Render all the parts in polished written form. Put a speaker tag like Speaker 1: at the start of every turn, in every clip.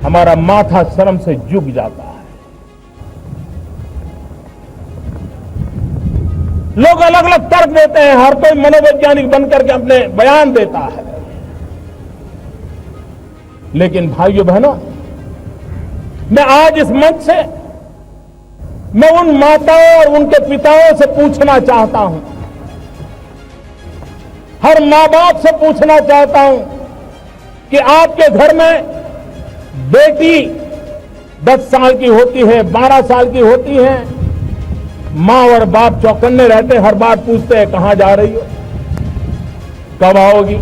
Speaker 1: हमारा माथा शर्म से झुक जाता है। लोग अलग अलग तर्क देते हैं, हर कोई मनोवैज्ञानिक बनकर के अपने बयान देता है, लेकिन भाइयों बहनों, मैं आज इस मंच से मैं उन माताओं और उनके पिताओं से पूछना चाहता हूं, हर मां बाप से पूछना चाहता हूं कि आपके घर में बेटी 10 साल की होती है, 12 साल की होती है, मां और बाप चौकन्ने रहते, हर बार पूछते हैं कहां जा रही हो, कब आओगी,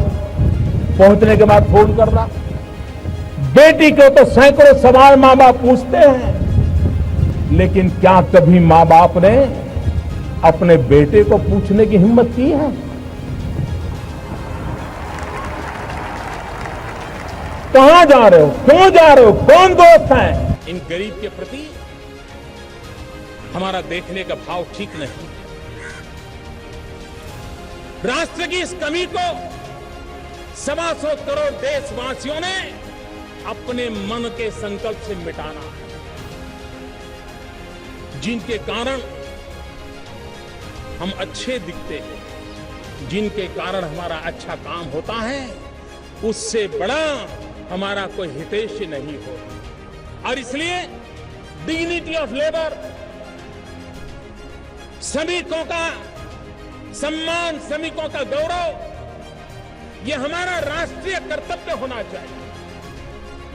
Speaker 1: पहुंचने के बाद फोन करना। बेटी को तो सैकड़ों सवाल मां बाप पूछते हैं, लेकिन क्या कभी मां बाप ने अपने बेटे को पूछने की हिम्मत की है? कहां जा रहे हो, क्यों जा रहे हो, कौन दोस्त है? इन गरीब के प्रति हमारा देखने का भाव ठीक नहीं। राष्ट्र की इस कमी को 125 करोड़ देशवासियों ने अपने मन के संकल्प से मिटाना है, जिनके कारण हम अच्छे दिखते हैं, जिनके कारण हमारा अच्छा काम होता है, उससे बड़ा हमारा कोई हितैषी नहीं हो। और इसलिए डिग्निटी ऑफ लेबर, श्रमिकों का सम्मान, श्रमिकों का गौरव, यह हमारा राष्ट्रीय कर्तव्य होना चाहिए,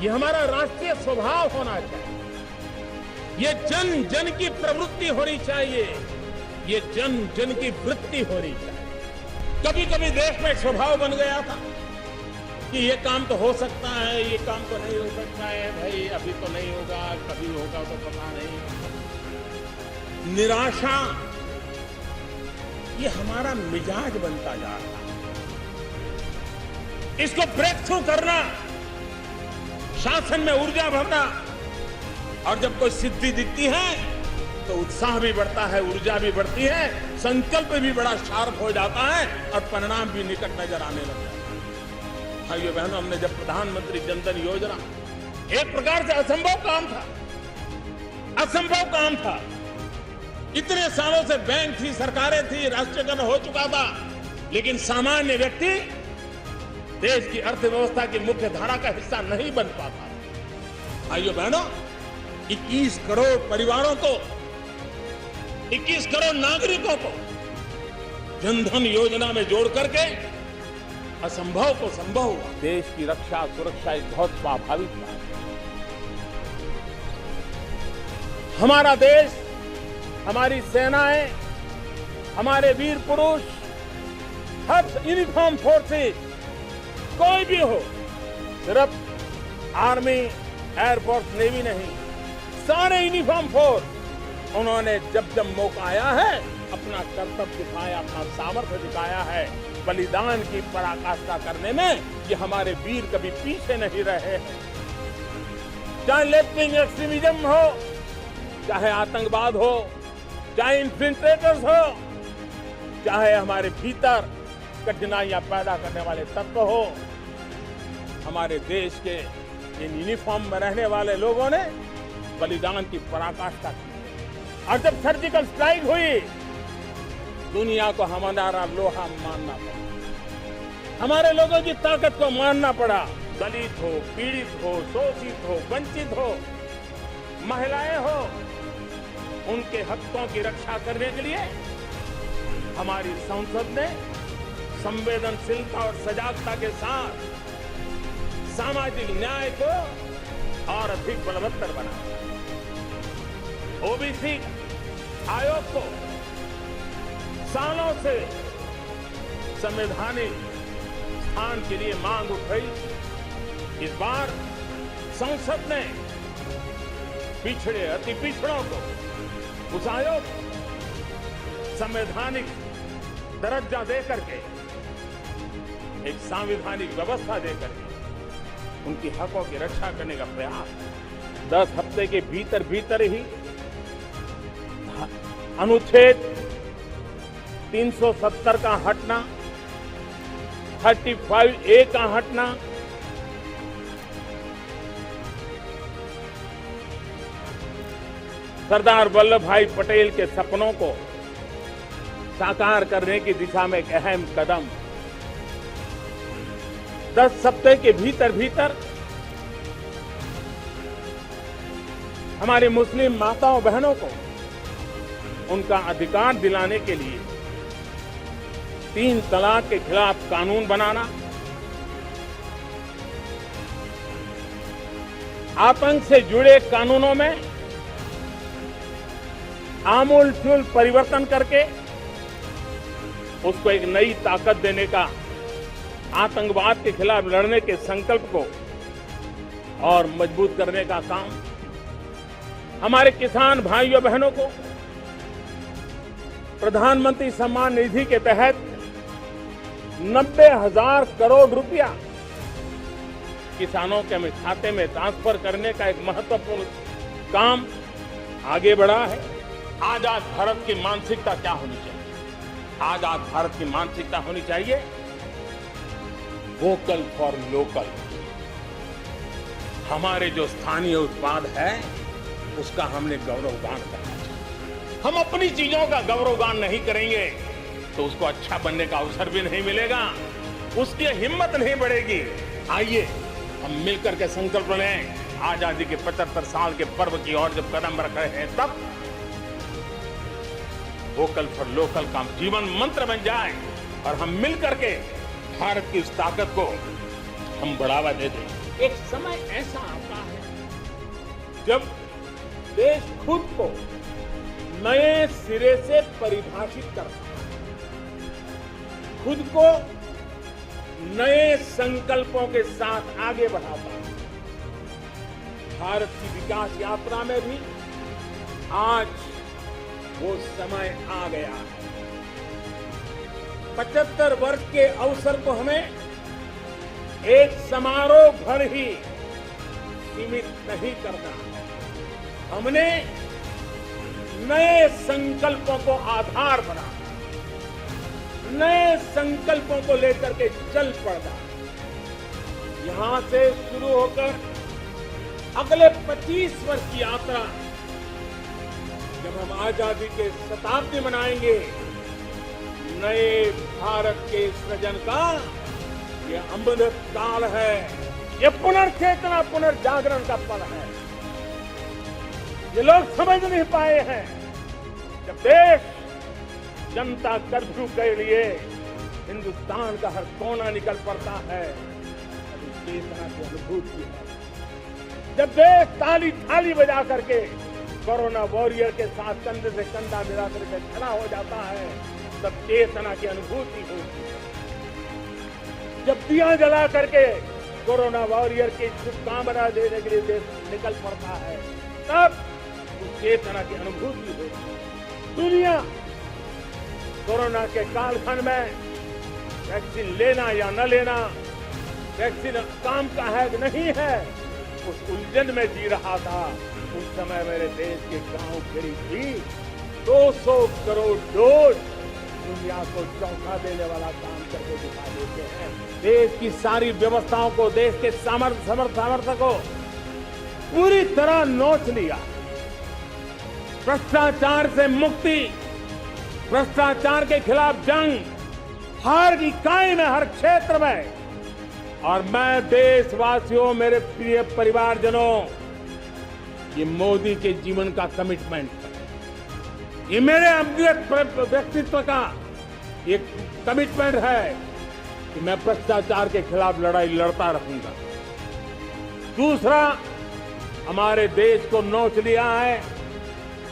Speaker 1: यह हमारा राष्ट्रीय स्वभाव होना चाहिए, ये जन जन की प्रवृत्ति होनी चाहिए, ये जन जन की वृत्ति होनी चाहिए। कभी कभी देश में स्वभाव बन गया था कि ये काम तो हो सकता है, ये काम तो नहीं हो सकता है, भाई अभी तो नहीं होगा, कभी होगा तो पता नहीं। निराशा ये हमारा मिजाज बनता जा रहा है, इसको ब्रेक थ्रू करना, शासन में ऊर्जा भरना, और जब कोई सिद्धि दिखती है तो उत्साह भी बढ़ता है, ऊर्जा भी बढ़ती है, संकल्प भी बड़ा शार्प हो जाता है और परिणाम भी निकट नजर आने लगता है। भाइयों बहनों, हमने जब प्रधानमंत्री जनधन योजना, एक प्रकार से असंभव काम था, असंभव काम था। इतने सालों से बैंक थी, सरकारें थी, राष्ट्रीयकरण हो चुका था, लेकिन सामान्य व्यक्ति देश की अर्थव्यवस्था की मुख्य धारा का हिस्सा नहीं बन पाता। भाइयों बहनों, 21 करोड़ परिवारों को, 21 करोड़ नागरिकों को जनधन योजना में जोड़ करके असंभव को संभव हुआ। देश की रक्षा सुरक्षा एक बहुत स्वाभाविक बात है। हमारा देश, हमारी सेनाएं, हमारे वीर पुरुष, हर यूनिफॉर्म फोर्सेस, कोई भी हो, सिर्फ आर्मी, एयरफोर्स, नेवी नहीं, सारे यूनिफॉर्म फोर्स, उन्होंने जब जब मौका आया है अपना कर्तव्य दिखाया, अपना सामर्थ्य दिखाया है। बलिदान की पराकाष्ठा करने में ये हमारे वीर कभी पीछे नहीं रहे हैं। चाहे लेफ्ट विंग एक्सट्रीमिज्म हो, चाहे आतंकवाद हो, चाहे इन्फिल्ट्रेटर्स हो, चाहे हमारे भीतर कठिनाइयां पैदा करने वाले तत्व हो, हमारे देश के इन यूनिफॉर्म में रहने वाले लोगों ने बलिदान की पराकाष्ठा की। और जब सर्जिकल स्ट्राइक हुई, दुनिया को हमारा लोहा मानना पड़ा, हमारे लोगों की ताकत को मानना पड़ा। दलित हो, पीड़ित हो, शोषित हो, वंचित हो, महिलाएं हो, उनके हकों की रक्षा करने के लिए हमारी संसद ने संवेदनशीलता और सजागता के साथ सामाजिक न्याय को और अधिक बलवत्तर बनाया। ओबीसी आयोग को सालों से संवैधानिक स्थान के लिए मांग उठ रही थी। इस बार संसद ने पिछड़े, अति पिछड़ों को, उस आयोग संवैधानिक दर्जा देकर के, एक संवैधानिक व्यवस्था देकर के उनकी हकों की रक्षा करने का प्रयास 10 हफ्ते के भीतर भीतर ही अनुच्छेद 370 का हटना, 35A का हटना, सरदार वल्लभ भाई पटेल के सपनों को साकार करने की दिशा में एक अहम कदम 10 सप्ताह के भीतर हमारी मुस्लिम माताओं बहनों को उनका अधिकार दिलाने के लिए 3 तलाक के खिलाफ कानून बनाना, आतंक से जुड़े कानूनों में आमूल-चूल परिवर्तन करके उसको एक नई ताकत देने का, आतंकवाद के खिलाफ लड़ने के संकल्प को और मजबूत करने का काम, हमारे किसान भाइयों बहनों को प्रधानमंत्री सम्मान निधि के तहत 90,000 करोड़ रुपया किसानों के खाते में ट्रांसफर करने का एक महत्वपूर्ण काम आगे बढ़ा है। आजाद भारत की मानसिकता क्या होनी चाहिए? आजाद भारत की मानसिकता होनी चाहिए वोकल फॉर लोकल। हमारे जो स्थानीय उत्पाद है उसका हमने गौरवगान करना चाहिए। हम अपनी चीजों का गौरवगान नहीं करेंगे तो उसको अच्छा बनने का अवसर भी नहीं मिलेगा, उसकी हिम्मत नहीं बढ़ेगी। आइए हम मिलकर के संकल्प लें, आजादी के 75 साल के पर्व की ओर जब कदम रख रहे हैं तब वोकल फॉर लोकल का जीवन मंत्र बन जाए और हम मिलकर के भारत की इस ताकत को हम बढ़ावा दे दें। एक समय ऐसा आता है जब देश खुद को नए सिरे से परिभाषित करता है, खुद को नए संकल्पों के साथ आगे बढ़ाता है। भारत की विकास यात्रा में भी आज वो समय आ गया है। 75 वर्ष के अवसर को हमें एक समारोह भर ही सीमित नहीं करना। हमने नए संकल्पों को आधार बना, नए संकल्पों को लेकर के चल पड़ना। यहां से शुरू होकर अगले 25 वर्ष की यात्रा, जब हम आजादी के शताब्दी मनाएंगे, नए भारत के सृजन का ये अमृत काल है, ये पुनर्चेतना पुनर्जागरण का पल है। ये लोग समझ नहीं पाए हैं। जब देश जनता कर्फ्यू के लिए हिंदुस्तान का हर कोना निकल पड़ता है, तब चेतना की अनुभूति है। जब देश ताली थाली बजा करके कोरोना वॉरियर के साथ कंधे से कंधा मिला करके खड़ा हो जाता है, तब चेतना की अनुभूति होती है। जब दिया जला करके कोरोना वॉरियर की शुभकामना देने के लिए देश निकल पड़ता है, तब उस चेतना की अनुभूति होती है। दुनिया कोरोना के कालखंड में वैक्सीन लेना या न लेना, वैक्सीन काम का है कि नहीं है, उस उलझन में जी रहा था। उस समय मेरे देश के गांव गिरी थी 200 करोड़ डोज दुनिया को चौंका देने वाला काम करके दिखा देते हैं। देश की सारी व्यवस्थाओं को, देश के सामर्थ्य को पूरी तरह नोच लिया। भ्रष्टाचार से मुक्ति, भ्रष्टाचार के खिलाफ जंग हर इकाई में, हर क्षेत्र में। और मैं देशवासियों, मेरे प्रिय परिवारजनों, ये मोदी के जीवन का कमिटमेंट है, ये मेरे व्यक्तित्व का एक कमिटमेंट है कि मैं भ्रष्टाचार के खिलाफ लड़ाई लड़ता रहूंगा। दूसरा, हमारे देश को नोच लिया है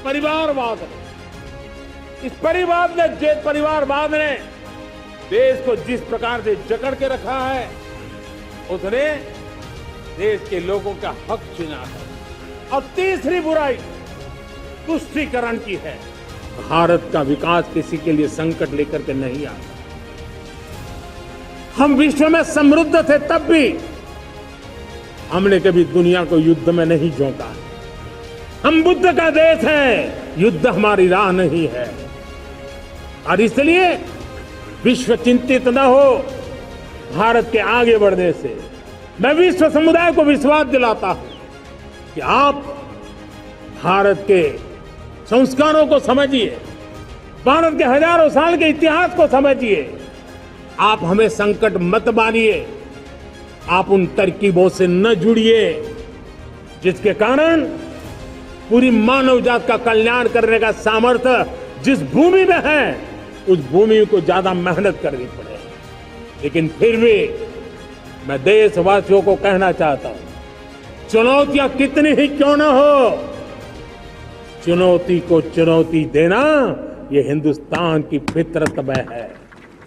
Speaker 1: परिवारवाद ने। इस परिवारवाद ने देश को जिस प्रकार से जकड़ के रखा है, उसने देश के लोगों का हक छीना है। और तीसरी बुराई तुष्टीकरण की है। भारत का विकास किसी के लिए संकट लेकर के नहीं आता। हम विश्व में समृद्ध थे तब भी हमने कभी दुनिया को युद्ध में नहीं झोंका। हम बुद्ध का देश है, युद्ध हमारी राह नहीं है। और इसलिए विश्व चिंतित न हो भारत के आगे बढ़ने से। मैं विश्व समुदाय को विश्वास दिलाता हूं कि आप भारत के संस्कारों को समझिए, भारत के हजारों साल के इतिहास को समझिए। आप हमें संकट मत मानिए, आप उन तरकीबों से न जुड़िए जिसके कारण पूरी मानव जात का कल्याण करने का सामर्थ्य जिस भूमि में है, उस भूमि को ज्यादा मेहनत करनी पड़े। लेकिन फिर भी मैं देशवासियों को कहना चाहता हूं, चुनौतियां कितनी ही क्यों न हो, चुनौती को चुनौती देना ये हिंदुस्तान की फितरत में है।